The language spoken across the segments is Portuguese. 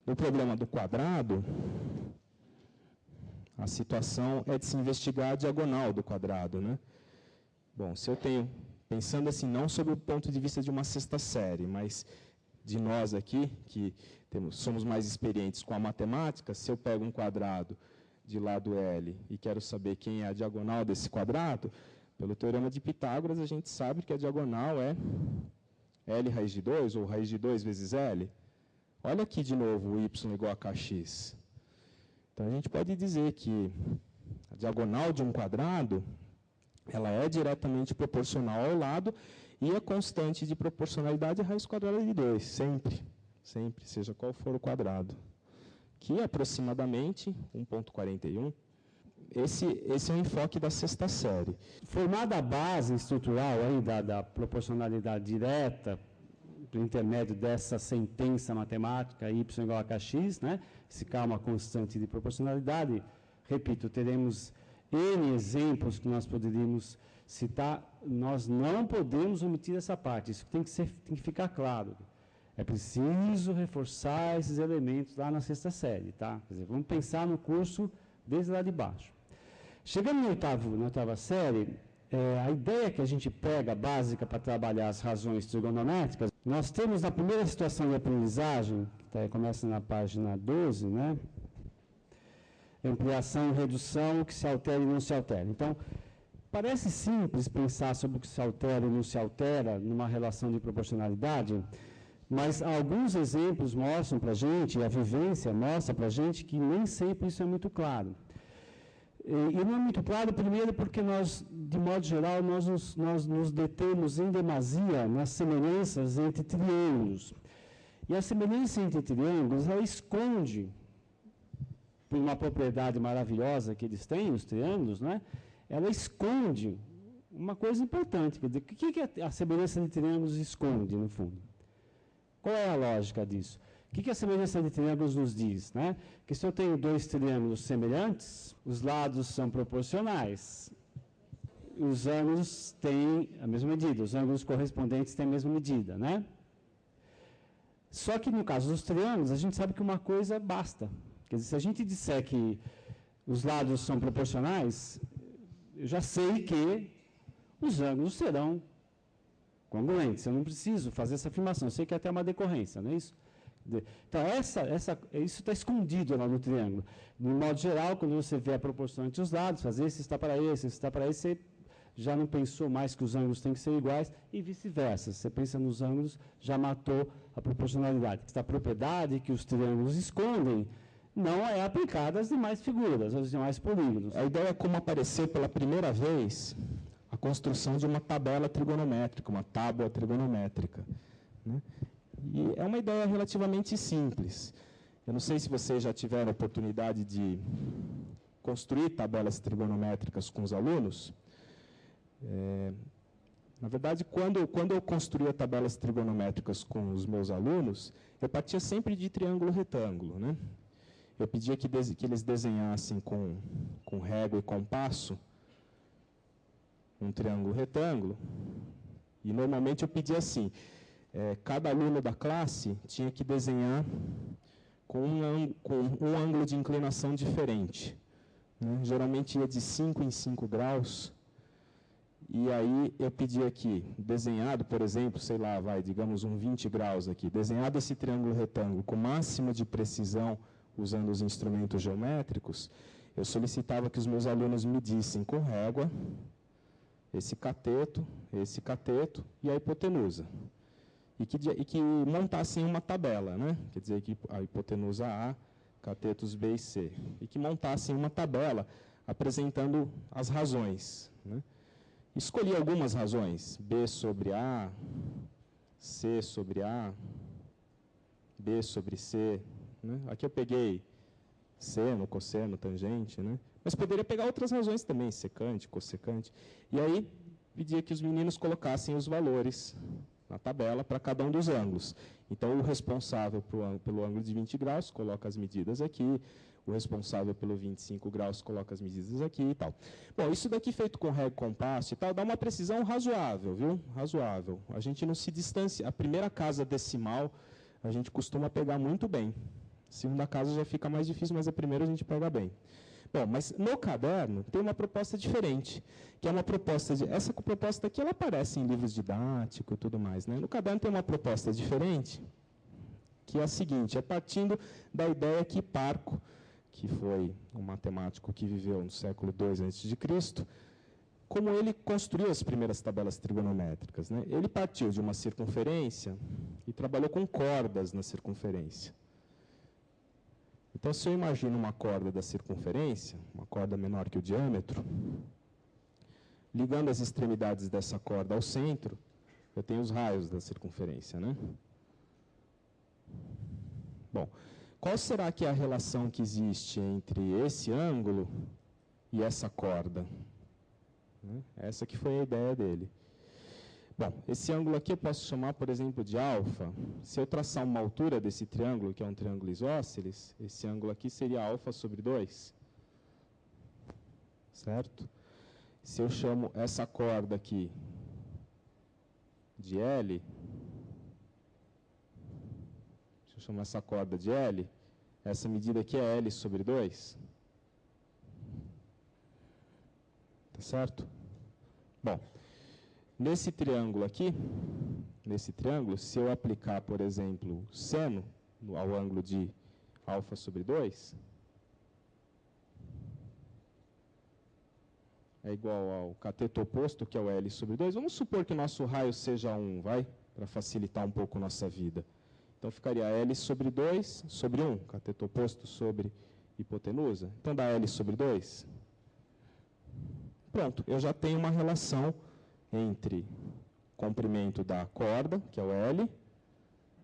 No problema do quadrado, a situação é de se investigar a diagonal do quadrado, né? Bom, se eu tenho, pensando assim, não sob o ponto de vista de uma sexta série, mas de nós aqui, que somos mais experientes com a matemática, se eu pego um quadrado de lado L e quero saber quem é a diagonal desse quadrado, pelo teorema de Pitágoras, a gente sabe que a diagonal é L raiz de 2, ou raiz de 2 vezes L. Olha aqui de novo o y igual a kx. Então, a gente pode dizer que a diagonal de um quadrado, ela é diretamente proporcional ao lado e a constante de proporcionalidade é raiz quadrada de 2, sempre, sempre, seja qual for o quadrado, que é aproximadamente 1,41. Esse é o enfoque da sexta série. Formada a base estrutural aí da proporcionalidade direta, por intermédio dessa sentença matemática y igual a kx, né? Esse K é uma constante de proporcionalidade. Repito, teremos N exemplos que nós poderíamos citar. Nós não podemos omitir essa parte, isso tem que ficar claro. É preciso reforçar esses elementos lá na sexta série, tá? Quer dizer, vamos pensar no curso desde lá de baixo. Chegando na oitava série, a ideia que a gente pega, básica, para trabalhar as razões trigonométricas, nós temos na primeira situação de aprendizagem, que começa na página 12, né? Ampliação e redução, o que se altera e não se altera. Então, parece simples pensar sobre o que se altera e não se altera numa relação de proporcionalidade, mas alguns exemplos mostram para a gente, a vivência mostra para a gente que nem sempre isso é muito claro. E não é muito claro, primeiro, porque nós, de modo geral, nós nos detemos em demasia nas semelhanças entre triângulos. E a semelhança entre triângulos, ela esconde, por uma propriedade maravilhosa que eles têm, os triângulos, né? Ela esconde uma coisa importante. Quer dizer, o que a semelhança de triângulos esconde, no fundo? Qual é a lógica disso? O que a semelhança de triângulos nos diz? Né? Que se eu tenho dois triângulos semelhantes, os lados são proporcionais. Os ângulos têm a mesma medida, os ângulos correspondentes têm a mesma medida. Né? Só que no caso dos triângulos, a gente sabe que uma coisa basta. Quer dizer, se a gente disser que os lados são proporcionais, eu já sei que os ângulos serão congruentes. Eu não preciso fazer essa afirmação, eu sei que é até uma decorrência, não é isso? Então, isso está escondido lá no triângulo. De modo geral, quando você vê a proporção entre os lados, fazer esse está para esse está para esse, você já não pensou mais que os ângulos têm que ser iguais e vice-versa. Você pensa nos ângulos, já matou a proporcionalidade. Esta propriedade que os triângulos escondem não é aplicada às demais figuras, aos demais polígonos. A ideia é como aparecer pela primeira vez a construção de uma tabela trigonométrica, uma tábua trigonométrica, né? E é uma ideia relativamente simples. Eu não sei se vocês já tiveram a oportunidade de construir tabelas trigonométricas com os alunos. Na verdade, quando eu construía tabelas trigonométricas com os meus alunos, eu partia sempre de triângulo retângulo, né? Eu pedia que eles desenhassem com régua e compasso um triângulo retângulo, e normalmente eu pedia assim, cada aluno da classe tinha que desenhar com um ângulo de inclinação diferente, né? Geralmente ia de 5 em 5 graus, e aí eu pedia aqui, desenhado, por exemplo, sei lá, digamos um 20 graus aqui, desenhado esse triângulo retângulo com máximo de precisão, usando os instrumentos geométricos, eu solicitava que os meus alunos medissem com régua esse cateto e a hipotenusa. E que montassem uma tabela, né? Quer dizer, que a hipotenusa A, catetos B e C. E que montassem uma tabela apresentando as razões, né? Escolhi algumas razões, B sobre A, C sobre A, B sobre C, né? Aqui eu peguei seno, cosseno, tangente, né? Mas poderia pegar outras razões também, secante, cossecante. E aí, pedia que os meninos colocassem os valores na tabela para cada um dos ângulos. Então, o responsável pelo ângulo de 20 graus coloca as medidas aqui, o responsável pelo 25 graus coloca as medidas aqui e tal. Bom, isso daqui feito com régua e compasso e tal, dá uma precisão razoável, viu? Razoável. A gente não se distancia. A primeira casa decimal, a gente costuma pegar muito bem. Segunda casa já fica mais difícil, mas a primeira a gente pega bem. Bom, mas no caderno tem uma proposta diferente, que é uma proposta de... Essa proposta aqui, ela aparece em livros didáticos e tudo mais, né? No caderno tem uma proposta diferente, que é a seguinte, é partindo da ideia que Hiparco, que foi um matemático que viveu no século II a.C., como ele construiu as primeiras tabelas trigonométricas, né? Ele partiu de uma circunferência e trabalhou com cordas na circunferência. Então, se eu imagino uma corda da circunferência, uma corda menor que o diâmetro, ligando as extremidades dessa corda ao centro, eu tenho os raios da circunferência, né? Bom, qual será que é a relação que existe entre esse ângulo e essa corda? Essa que foi a ideia dele. Bom, esse ângulo aqui eu posso chamar, por exemplo, de alfa. Se eu traçar uma altura desse triângulo, que é um triângulo isósceles, esse ângulo aqui seria alfa sobre 2. Certo? Se eu chamo essa corda aqui de L, se eu chamo essa corda de L, essa medida aqui é L sobre 2. Tá certo? Bom, nesse triângulo aqui, se eu aplicar, por exemplo, seno ao ângulo de alfa sobre 2, é igual ao cateto oposto, que é o L sobre 2. Vamos supor que o nosso raio seja 1, vai? Para facilitar um pouco a nossa vida. Então, ficaria L sobre 2 sobre 1, cateto oposto sobre hipotenusa. Então, dá L sobre 2. Pronto, eu já tenho uma relação entre o comprimento da corda, que é o L,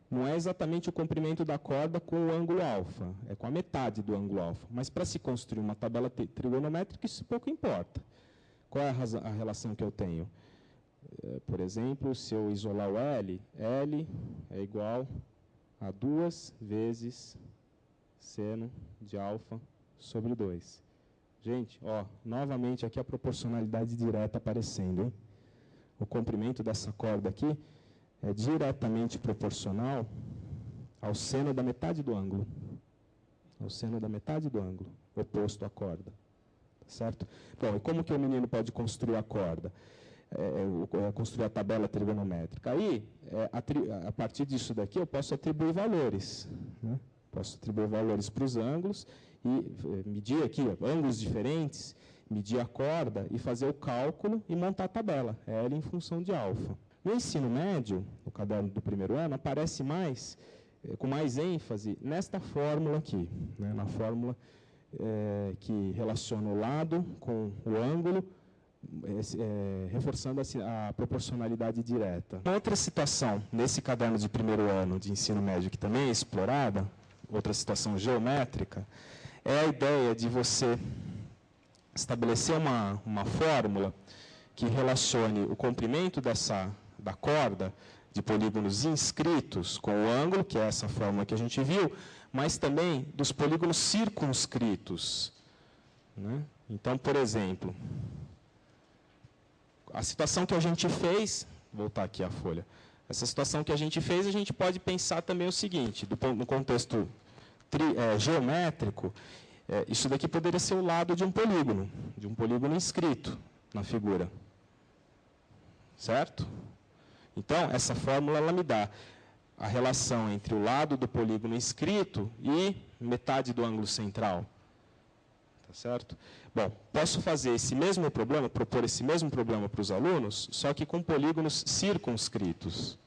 não é exatamente o comprimento da corda com o ângulo alfa, é com a metade do ângulo alfa. Mas para se construir uma tabela trigonométrica, isso pouco importa. Qual é a relação que eu tenho? Por exemplo, se eu isolar o L, L é igual a 2 vezes seno de alfa sobre 2. Gente, ó, novamente aqui a proporcionalidade direta aparecendo, hein? O comprimento dessa corda aqui é diretamente proporcional ao seno da metade do ângulo. Ao seno da metade do ângulo, oposto à corda. Tá certo? Bom, e como que o menino pode construir a corda? Construir a tabela trigonométrica? Aí, a partir disso daqui, eu posso atribuir valores. Né? Posso atribuir valores para os ângulos e medir aqui ângulos diferentes, medir a corda e fazer o cálculo e montar a tabela, L em função de alfa. No ensino médio, no caderno do primeiro ano, aparece mais, com mais ênfase, nesta fórmula aqui, né, na fórmula que relaciona o lado com o ângulo, reforçando a proporcionalidade direta. Outra situação, nesse caderno de primeiro ano de ensino médio, que também é explorada, outra situação geométrica, é a ideia de você estabelecer uma fórmula que relacione o comprimento da corda de polígonos inscritos com o ângulo, que é essa fórmula que a gente viu, mas também dos polígonos circunscritos. Né? Então, por exemplo, a situação que a gente fez, vou voltar aqui a folha, essa situação que a gente fez, a gente pode pensar também o seguinte, no contexto geométrico, isso daqui poderia ser o lado de um polígono inscrito na figura. Certo? Então, essa fórmula ela me dá a relação entre o lado do polígono inscrito e metade do ângulo central. Tá certo? Bom, posso fazer esse mesmo problema, propor esse mesmo problema para os alunos, só que com polígonos circunscritos.